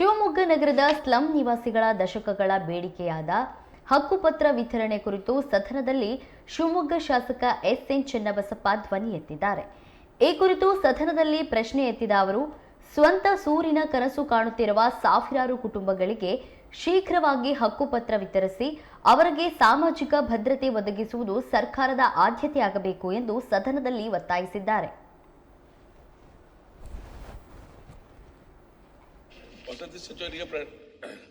ಶಿವಮೊಗ್ಗ ನಗರದ ಸ್ಲಂ ನಿವಾಸಿಗಳ ದಶಕಗಳ ಬೇಡಿಕೆಯಾದ ಹಕ್ಕುಪತ್ರ ವಿತರಣೆ ಕುರಿತು ಸದನದಲ್ಲಿ ಶಿವಮೊಗ್ಗ ಶಾಸಕ ಎಸ್ಎನ್ ಚನ್ನಬಸಪ್ಪ ಧ್ವನಿ ಎತ್ತಿದ್ದಾರೆ. ಈ ಕುರಿತು ಸದನದಲ್ಲಿ ಪ್ರಶ್ನೆ ಎತ್ತಿದ ಅವರು, ಸ್ವಂತ ಸೂರಿನ ಕನಸು ಕಾಣುತ್ತಿರುವ ಸಾವಿರಾರು ಕುಟುಂಬಗಳಿಗೆ ಶೀಘ್ರವಾಗಿ ಹಕ್ಕುಪತ್ರ ವಿತರಿಸಿ ಅವರಿಗೆ ಸಾಮಾಜಿಕ ಭದ್ರತೆ ಒದಗಿಸುವುದು ಸರ್ಕಾರದ ಆದ್ಯತೆಯಾಗಬೇಕು ಎಂದು ಸದನದಲ್ಲಿ ಒತ್ತಾಯಿಸಿದ್ದಾರೆ. ವಸತಿ ಸಚಿವರಿಗೆ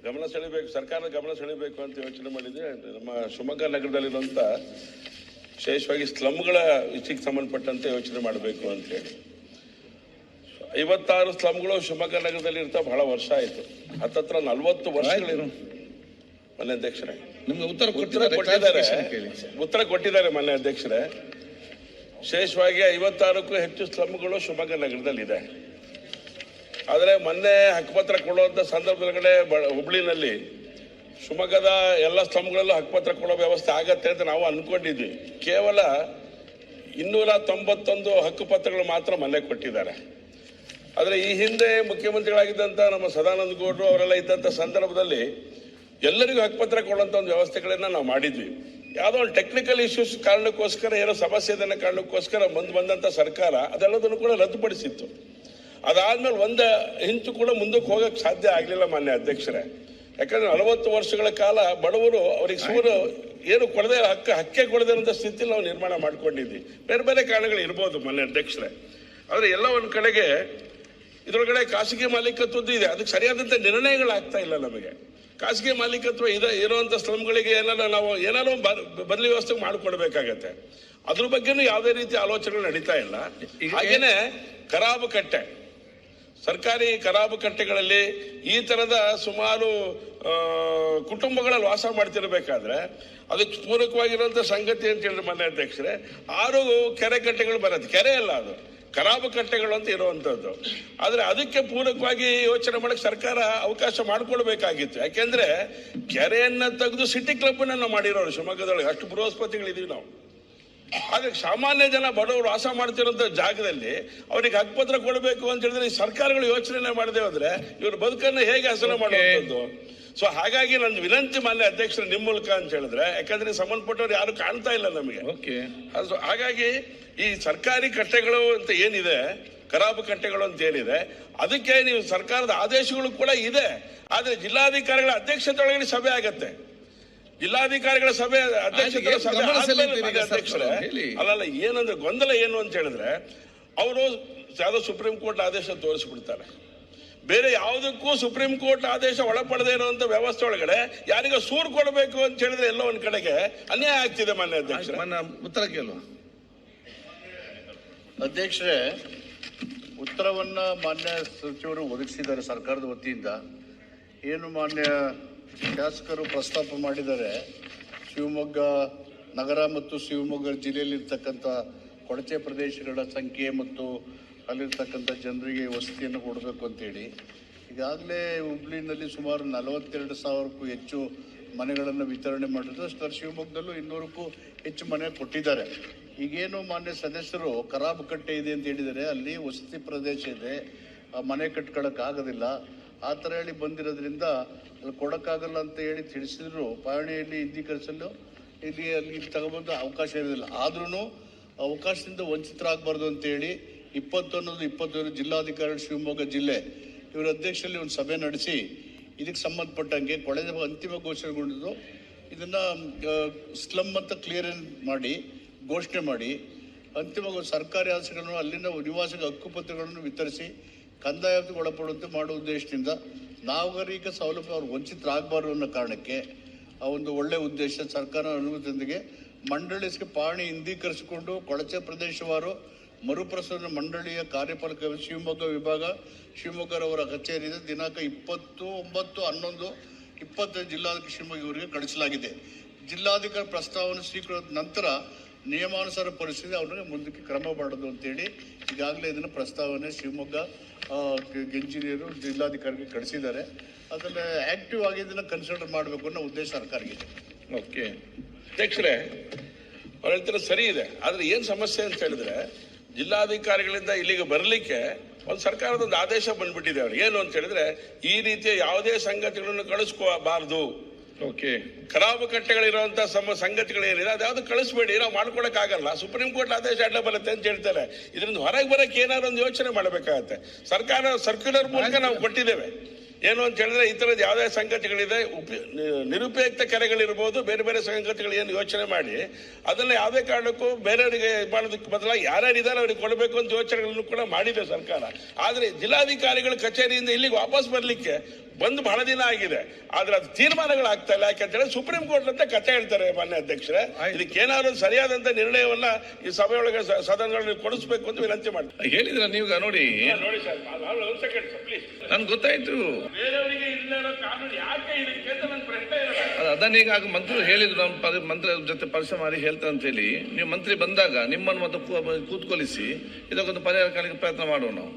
ಗಮನ ಸೆಳೆಯಬೇಕು, ಸರ್ಕಾರದ ಗಮನ ಸೆಳೆಯಬೇಕು ಅಂತ ಯೋಚನೆ ಮಾಡಿದ್ರೆ ನಮ್ಮ ಶಿವಮೊಗ್ಗ ನಗರದಲ್ಲಿರುವಂಥ ವಿಶೇಷವಾಗಿ ಸ್ಲಮ್ಗಳ ವಿಷಯಕ್ಕೆ ಸಂಬಂಧಪಟ್ಟಂತೆ ಯೋಚನೆ ಮಾಡಬೇಕು ಅಂತ ಹೇಳಿ 56 ಸ್ಲಮ್ಗಳು ಶಿವಮೊಗ್ಗ ನಗರದಲ್ಲಿ ಇರ್ತಾ ಬಹಳ ವರ್ಷ ಆಯಿತು. ಹತ್ತತ್ರ 40 ವರ್ಷಗಳಿರು. ಮನೆ ಅಧ್ಯಕ್ಷರೇ ನಿಮ್ಗೆ ಉತ್ತರ ಕೊಟ್ಟಿದ್ದಾರೆ ಮನೆ ಅಧ್ಯಕ್ಷರೇ. ವಿಶೇಷವಾಗಿ 56ಕ್ಕೂ ಹೆಚ್ಚು ಸ್ಲಮ್ಗಳು ಶಿವಮೊಗ್ಗ ನಗರದಲ್ಲಿದೆ. ಆದರೆ ಮೊನ್ನೆ ಹಕ್ಕುಪತ್ರ ಕೊಡುವಂಥ ಸಂದರ್ಭದೊಳಗಡೆ ಹುಬ್ಳಿನಲ್ಲಿ ಶಿವಮೊಗ್ಗದ ಎಲ್ಲ ಸ್ಲಮ್ಗಳಲ್ಲೂ ಹಕ್ಕುಪತ್ರ ಕೊಡೋ ವ್ಯವಸ್ಥೆ ಆಗತ್ತೆ ಅಂತ ನಾವು ಅಂದ್ಕೊಂಡಿದ್ವಿ. ಕೇವಲ 291 ಹಕ್ಕುಪತ್ರಗಳು ಮಾತ್ರ ಮೊನ್ನೆ ಕೊಟ್ಟಿದ್ದಾರೆ. ಆದರೆ ಈ ಹಿಂದೆ ಮುಖ್ಯಮಂತ್ರಿಗಳಾಗಿದ್ದಂಥ ನಮ್ಮ ಸದಾನಂದ ಗೌಡರು ಅವರೆಲ್ಲ ಇದ್ದಂಥ ಸಂದರ್ಭದಲ್ಲಿ ಎಲ್ಲರಿಗೂ ಹಕ್ಕುಪತ್ರ ಕೊಡುವಂಥ ಒಂದು ವ್ಯವಸ್ಥೆಗಳನ್ನ ನಾವು ಮಾಡಿದ್ವಿ. ಯಾವುದೋ ಒಂದು ಟೆಕ್ನಿಕಲ್ ಇಶ್ಯೂಸ್ ಕಾರಣಕ್ಕೋಸ್ಕರ, ಏನೋ ಸಮಸ್ಯೆ ಇದನ್ನ ಕಾರಣಕ್ಕೋಸ್ಕರ ಬಂದಂಥ ಸರ್ಕಾರ ಅದೆಲ್ಲದನ್ನು ಕೂಡ ರದ್ದುಪಡಿಸಿತ್ತು. ಅದಾದ್ಮೇಲೆ ಒಂದು ಇಂಚು ಕೂಡ ಮುಂದಕ್ಕೆ ಹೋಗಕ್ಕೆ ಸಾಧ್ಯ ಆಗಲಿಲ್ಲ ಮಾನ್ಯ ಅಧ್ಯಕ್ಷರೇ. ಯಾಕಂದ್ರೆ 40 ವರ್ಷಗಳ ಕಾಲ ಬಡವರು ಅವ್ರಿಗೆ ಸೂರು ಏನು ಕೊಡದೆ ಹಕ್ಕೆ ಕೊಡದೆ ಇರುವಂಥ ಸ್ಥಿತಿಯಲ್ಲಿ ನಾವು ನಿರ್ಮಾಣ ಮಾಡ್ಕೊಂಡಿದ್ವಿ. ಬೇರೆ ಬೇರೆ ಕಾರಣಗಳು ಇರ್ಬೋದು ಮಾನ್ಯ ಅಧ್ಯಕ್ಷರೇ. ಆದರೆ ಎಲ್ಲ ಒಂದು ಕಡೆಗೆ ಇದರೊಳಗಡೆ ಖಾಸಗಿ ಮಾಲೀಕತ್ವದ್ದು ಇದೆ, ಅದಕ್ಕೆ ಸರಿಯಾದಂಥ ನಿರ್ಣಯಗಳಾಗ್ತಾ ಇಲ್ಲ. ನಮಗೆ ಖಾಸಗಿ ಮಾಲೀಕತ್ವ ಇರುವಂಥ ಸ್ಲಮ್ಗಳಿಗೆ ಏನಾದ್ರು ಬದಲಿ ವ್ಯವಸ್ಥೆ ಮಾಡಿಕೊಡ್ಬೇಕಾಗತ್ತೆ. ಅದ್ರ ಬಗ್ಗೆನೂ ಯಾವುದೇ ರೀತಿ ಆಲೋಚನೆಗಳು ನಡೀತಾ ಇಲ್ಲ. ಹಾಗೇನೆ ಖರಾಬು ಕಟ್ಟೆ, ಸರ್ಕಾರಿ ಖರಾಬು ಕಟ್ಟೆಗಳಲ್ಲಿ ಈ ತರದ ಸುಮಾರು ಕುಟುಂಬಗಳಲ್ಲಿ ವಾಸ ಮಾಡ್ತಿರ್ಬೇಕಾದ್ರೆ ಅದಕ್ಕೆ ಪೂರಕವಾಗಿರುವಂಥ ಸಂಗತಿ ಅಂತ ಹೇಳಿದ್ರೆ ಮನೆ ಅಧ್ಯಕ್ಷರೇ, 6 ಕೆರೆ ಕಟ್ಟೆಗಳು ಬರುತ್ತೆ. ಕೆರೆ ಅಲ್ಲ, ಅದು ಖರಾಬು ಕಟ್ಟೆಗಳು ಅಂತ ಇರುವಂಥದ್ದು. ಆದರೆ ಅದಕ್ಕೆ ಪೂರಕವಾಗಿ ಯೋಚನೆ ಮಾಡಕ್ಕೆ ಸರ್ಕಾರ ಅವಕಾಶ ಮಾಡಿಕೊಡ್ಬೇಕಾಗಿತ್ತು. ಯಾಕೆಂದ್ರೆ ಕೆರೆಯನ್ನ ತೆಗೆದು ಸಿಟಿ ಕ್ಲಬ್ನ ನಾವು ಮಾಡಿರೋರು ಶಿವಮೊಗ್ಗದೊಳಗೆ, ಅಷ್ಟು ಬೃಹಸ್ಪತಿಗಳಿದೀವಿ ನಾವು. ಆದ್ರೆ ಸಾಮಾನ್ಯ ಜನ ಬಡವರು ವಾಸ ಮಾಡ್ತಿರೋಂಥ ಜಾಗದಲ್ಲಿ ಅವ್ರಿಗೆ ಹಕ್ಕುಪತ್ರ ಕೊಡಬೇಕು ಅಂತ ಹೇಳಿದ್ರೆ ಈ ಸರ್ಕಾರಗಳು ಯೋಚನೆ ಮಾಡದೆ ಹೋದ್ರೆ ಇವ್ರ ಬದುಕನ್ನು ಹೇಗೆ ಹಸನ ಮಾಡುವಂಥದ್ದು. ಸೊ ಹಾಗಾಗಿ ನಂದು ವಿನಂತಿ ಮಾನ್ಯ ಅಧ್ಯಕ್ಷರು ನಿಮ್ಮ ಮೂಲಕ ಅಂತ ಹೇಳಿದ್ರೆ, ಯಾಕಂದ್ರೆ ಸಂಬಂಧಪಟ್ಟವ್ರು ಯಾರು ಕಾಣ್ತಾ ಇಲ್ಲ ನಮಗೆ. ಹಾಗಾಗಿ ಈ ಸರ್ಕಾರಿ ಕಟ್ಟೆಗಳು ಅಂತ ಏನಿದೆ, ಖರಾಬು ಕಟ್ಟೆಗಳು ಅಂತ ಏನಿದೆ, ಅದಕ್ಕೆ ನೀವು ಸರ್ಕಾರದ ಆದೇಶಗಳು ಕೂಡ ಇದೆ. ಆದ್ರೆ ಜಿಲ್ಲಾಧಿಕಾರಿಗಳ ಅಧ್ಯಕ್ಷತೆ ಒಳಗಡೆ ಸಭೆ ಆಗತ್ತೆ. ಜಿಲ್ಲಾಧಿಕಾರಿಗಳ ಸಭೆ ಅಧ್ಯಕ್ಷತೆ ಸಭೆ ಅಧ್ಯಕ್ಷರೇ ಅಲ್ಲಲ್ಲ, ಏನಂದ್ರೆ ಗೊಂದಲ ಏನು ಅಂತ ಹೇಳಿದ್ರೆ, ಅವರು ಯಾವುದೋ ಸುಪ್ರೀಂ ಕೋರ್ಟ್ ಆದೇಶ ತೋರಿಸ್ಬಿಡ್ತಾರೆ. ಬೇರೆ ಯಾವುದಕ್ಕೂ ಸುಪ್ರೀಂ ಕೋರ್ಟ್ ಆದೇಶ ಒಳಪಡದೇ ಇರುವಂತ ವ್ಯವಸ್ಥೆ ಒಳಗಡೆ ಯಾರಿಗ ಸೂರು ಕೊಡಬೇಕು ಅಂತ ಹೇಳಿದ್ರೆ ಎಲ್ಲ ಒಂದ್ ಕಡೆಗೆ ಅನ್ಯಾಯ ಆಗ್ತಿದೆ. ಮಾನ್ಯ ಅಧ್ಯಕ್ಷರೇ, ಉತ್ತರ ಕೇಳುವ ಅಧ್ಯಕ್ಷರೇ, ಉತ್ತರವನ್ನ ಮಾನ್ಯ ಸಚಿವರು ಒದಗಿಸಿದ್ದಾರೆ ಸರ್ಕಾರದ ವತಿಯಿಂದ. ಏನು ಮಾನ್ಯ ಶಾಸಕರು ಪ್ರಸ್ತಾಪ ಮಾಡಿದ್ದಾರೆ, ಶಿವಮೊಗ್ಗ ನಗರ ಮತ್ತು ಶಿವಮೊಗ್ಗ ಜಿಲ್ಲೆಯಲ್ಲಿರ್ತಕ್ಕಂಥ ಕೊಳಚೆ ಪ್ರದೇಶಗಳ ಸಂಖ್ಯೆ ಮತ್ತು ಅಲ್ಲಿರ್ತಕ್ಕಂಥ ಜನರಿಗೆ ವಸತಿಯನ್ನು ಕೊಡಬೇಕು ಅಂತೇಳಿ. ಈಗಾಗಲೇ ಹುಬ್ಳಿನಲ್ಲಿ ಸುಮಾರು 42,000ಕ್ಕೂ ಹೆಚ್ಚು ಮನೆಗಳನ್ನು ವಿತರಣೆ ಮಾಡಿದ್ರು. ಅಷ್ಟರ ಶಿವಮೊಗ್ಗದಲ್ಲೂ 200ಕ್ಕೂ ಹೆಚ್ಚು ಮನೆ ಕೊಟ್ಟಿದ್ದಾರೆ. ಈಗೇನು ಮಾನ್ಯ ಸದಸ್ಯರು ಖರಾಬು ಕಟ್ಟೆ ಇದೆ ಅಂತ ಹೇಳಿದರೆ, ಅಲ್ಲಿ ವಸತಿ ಪ್ರದೇಶ ಇದೆ, ಮನೆ ಕಟ್ಕೊಳ್ಳೋಕ್ಕಾಗೋದಿಲ್ಲ ಆ ಥರ ಹೇಳಿ ಬಂದಿರೋದ್ರಿಂದ ಅಲ್ಲಿ ಕೊಡೋಕ್ಕಾಗಲ್ಲ ಅಂತ ಹೇಳಿ ತಿಳಿಸಿದ್ರು. ಪಹಣಿಯಲ್ಲಿ ಹಿಂದೀಕರಿಸಲು ಅಲ್ಲಿ ತಗೊಬಂದು ಅವಕಾಶ ಇರೋದಿಲ್ಲ. ಆದ್ರೂ ಅವಕಾಶದಿಂದ ವಂಚಿತರಾಗಬಾರ್ದು ಅಂತೇಳಿ 21 ಜಿಲ್ಲಾಧಿಕಾರಿಗಳು ಶಿವಮೊಗ್ಗ ಜಿಲ್ಲೆ ಇವರ ಅಧ್ಯಕ್ಷರಲ್ಲಿ ಒಂದು ಸಭೆ ನಡೆಸಿ ಇದಕ್ಕೆ ಸಂಬಂಧಪಟ್ಟಂಗೆ ಕೊಳೆದ ಅಂತಿಮ ಘೋಷಣೆಗೊಂಡಿದ್ದು. ಇದನ್ನು ಸ್ಲಮ್ ಅಂತ ಕ್ಲಿಯರ್ ಮಾಡಿ ಘೋಷಣೆ ಮಾಡಿ ಅಂತಿಮ ಸರ್ಕಾರಿ ಆಸ್ತಿಗಳನ್ನು ಅಲ್ಲಿನ ನಿವಾಸಿಗಳ ಹಕ್ಕುಪತ್ರಗಳನ್ನು ವಿತರಿಸಿ ಕಂದಾಯಕ್ಕೆ ಒಳಪಡುವಂತೆ ಮಾಡುವ ಉದ್ದೇಶದಿಂದ ನಾಗರಿಕ ಸೌಲಭ್ಯ ಅವರು ವಂಚಿತರಾಗಬಾರ್ದು ಅನ್ನೋ ಕಾರಣಕ್ಕೆ ಆ ಒಂದು ಒಳ್ಳೆಯ ಉದ್ದೇಶ ಸರ್ಕಾರ ಅನುಮತಿಯೊಂದಿಗೆ ಮಂಡಳಿಗೆ ಪಹಣಿ ಹಿಂದೀಕರಿಸಿಕೊಂಡು ಕೊಳಚೆ ಪ್ರದೇಶವಾರು ಮರುಪ್ರಸರಣ ಮಂಡಳಿಯ ಕಾರ್ಯಪಾಲಕ ಶಿವಮೊಗ್ಗ ವಿಭಾಗ ಶಿವಮೊಗ್ಗರವರ ಕಚೇರಿ ದಿನಾಂಕ 29/11/20 ಜಿಲ್ಲಾಧಿಕಾರಿ ಶಿವಮೊಗ್ಗ ಇವರಿಗೆ ಕಳಿಸಲಾಗಿದೆ. ಜಿಲ್ಲಾಧಿಕಾರಿ ಪ್ರಸ್ತಾವನೆ ಸ್ವೀಕೃತ ನಂತರ ನಿಯಮಾನುಸಾರ ಪರಿಸ್ಥಿತಿ ಅವರಿಗೆ ಮುಂದಕ್ಕೆ ಕ್ರಮ ಮಾಡೋದು ಅಂತೇಳಿ ಈಗಾಗಲೇ ಇದನ್ನು ಪ್ರಸ್ತಾವನೆ ಶಿವಮೊಗ್ಗ ಎಂಜಿನಿಯರು ಜಿಲ್ಲಾಧಿಕಾರಿಗೆ ಕಳಿಸಿದ್ದಾರೆ. ಅದನ್ನು ಆಕ್ಟಿವ್ ಆಗಿ ಇದನ್ನು ಕನ್ಸಿಡರ್ ಮಾಡಬೇಕು ಅನ್ನೋ ಉದ್ದೇಶ ಸರ್ಕಾರಗಿದೆ. ಓಕೆ ಅಧ್ಯಕ್ಷರೇ, ಅವ್ರು ಹೇಳ್ತಾರೆ ಸರಿ ಇದೆ. ಆದರೆ ಏನು ಸಮಸ್ಯೆ ಅಂತ ಹೇಳಿದ್ರೆ, ಜಿಲ್ಲಾಧಿಕಾರಿಗಳಿಂದ ಇಲ್ಲಿಗೆ ಬರಲಿಕ್ಕೆ ಒಂದು ಸರ್ಕಾರದ ಒಂದು ಆದೇಶ ಬಂದ್ಬಿಟ್ಟಿದೆ ಅವ್ರಿಗೆ. ಏನು ಅಂತ ಹೇಳಿದ್ರೆ ಈ ರೀತಿಯ ಯಾವುದೇ ಸಂಗತಿಗಳನ್ನು ಕಳಿಸ್ಕೋಬಾರ್ದು. ಓಕೆ, ಖರಾಬು ಕಟ್ಟೆಗಳಿರುವಂತಹ ಸಂಗತಿಗಳೇನಿದೆ ಅದ್ಯಾವುದು ಕಳಿಸ್ಬೇಡಿ, ನಾವು ಮಾಡ್ಕೊಳಕ್ಕಾಗಲ್ಲ, ಸುಪ್ರೀಂ ಕೋರ್ಟ್ ಆದೇಶ ಅಡ್ಡ ಬರುತ್ತೆ ಅಂತ ಹೇಳ್ತಾರೆ. ಇದರಿಂದ ಹೊರಗೆ ಬರಕ್ಕೆ ಏನಾದ್ರು ಒಂದು ಯೋಚನೆ ಮಾಡಬೇಕಾಗತ್ತೆ. ಸರ್ಕಾರ ಸರ್ಕ್ಯುಲರ್ ಮೂಲಕ ನಾವು ಕೊಟ್ಟಿದ್ದೇವೆ. ಏನು ಅಂತ ಹೇಳಿದ್ರೆ ಈ ತರದ ಯಾವುದೇ ಸಂಗತಿಗಳಿದೆ, ನಿರುಪಯುಕ್ತ ಕೆರೆಗಳಿರ್ಬೋದು, ಬೇರೆ ಬೇರೆ ಸಂಗತಿಗಳು ಏನು ಯೋಚನೆ ಮಾಡಿ ಅದನ್ನ ಯಾವುದೇ ಕಾರಣಕ್ಕೂ ಬೇರೆಯವರಿಗೆ ಮಾಡೋದಕ್ಕೆ ಬದಲಾಗಿ ಯಾರ್ಯಾರಿದ್ದಾರೆ ಅವ್ರಿಗೆ ಕೊಡಬೇಕು ಅಂತ ಯೋಚನೆಗಳನ್ನು ಕೂಡ ಮಾಡಿದೆ ಸರ್ಕಾರ. ಆದ್ರೆ ಜಿಲ್ಲಾಧಿಕಾರಿಗಳ ಕಚೇರಿಯಿಂದ ಇಲ್ಲಿಗೆ ವಾಪಸ್ ಬರ್ಲಿಕ್ಕೆ ಬಂದು ಬಹಳ ದಿನ ಆಗಿದೆ, ಆದ್ರೆ ಅದು ತೀರ್ಮಾನಗಳಾಗ್ತಾ ಇಲ್ಲ. ಯಾಕಂತ ಹೇಳಿ ಸುಪ್ರೀಂ ಕೋರ್ಟ್ ಅಂತ ಕಥೆ ಹೇಳ್ತಾರೆ ಮಾನ್ಯ ಅಧ್ಯಕ್ಷರೇ. ಇದಕ್ಕೇನಾದ್ರು ಸರಿಯಾದಂತ ನಿರ್ಣಯವನ್ನ ಈ ಸಭೆಯೊಳಗೆ ಸದನಗಳಲ್ಲಿ ಕೊಡಿಸ್ಬೇಕು ಅಂತ ವಿನಂತಿ ಮಾಡ್ತಾರೆ. ಹೇಳಿದ್ರ ನೀವು ನೋಡಿ ನೋಡಿ ಸರ್, ಒಂದು ಸೆಕೆಂಡ್ ಸರ್ ಪ್ಲೀಸ್. ನನ್ಗೆ ಗೊತ್ತಾಯ್ತು, ಬೇರೆಯವರಿಗೆ ಇಲ್ಲದ ಕಾನೂನು ಯಾಕೆ ಇದಕ್ಕೆ ಅಂತ ನನ್ನ ಪ್ರಶ್ನೆ ಇರಲ್ಲ. ಅದನ್ನ ಈಗ ಮಂತ್ರಿ ಹೇಳಿದ್ರು, ನಮ್ಮ ಮಂತ್ರಿ ಜೊತೆ ಪರಿಶ್ರಮ ಮಾಡಿ ಹೇಳ್ತಾರೆ ಅಂತ ಹೇಳಿ. ನೀವು ಮಂತ್ರಿ ಬಂದಾಗ ನಿಮ್ಮನ್ನು ಮತ್ತು ಕೂತ್ಕೊಳಿಸಿ ಇದಕ್ಕೊಂದು ಪರಿಹಾರ ಕಾಣಲಿಕ್ಕೆ ಪ್ರಯತ್ನ ಮಾಡೋಣ ನಾವು.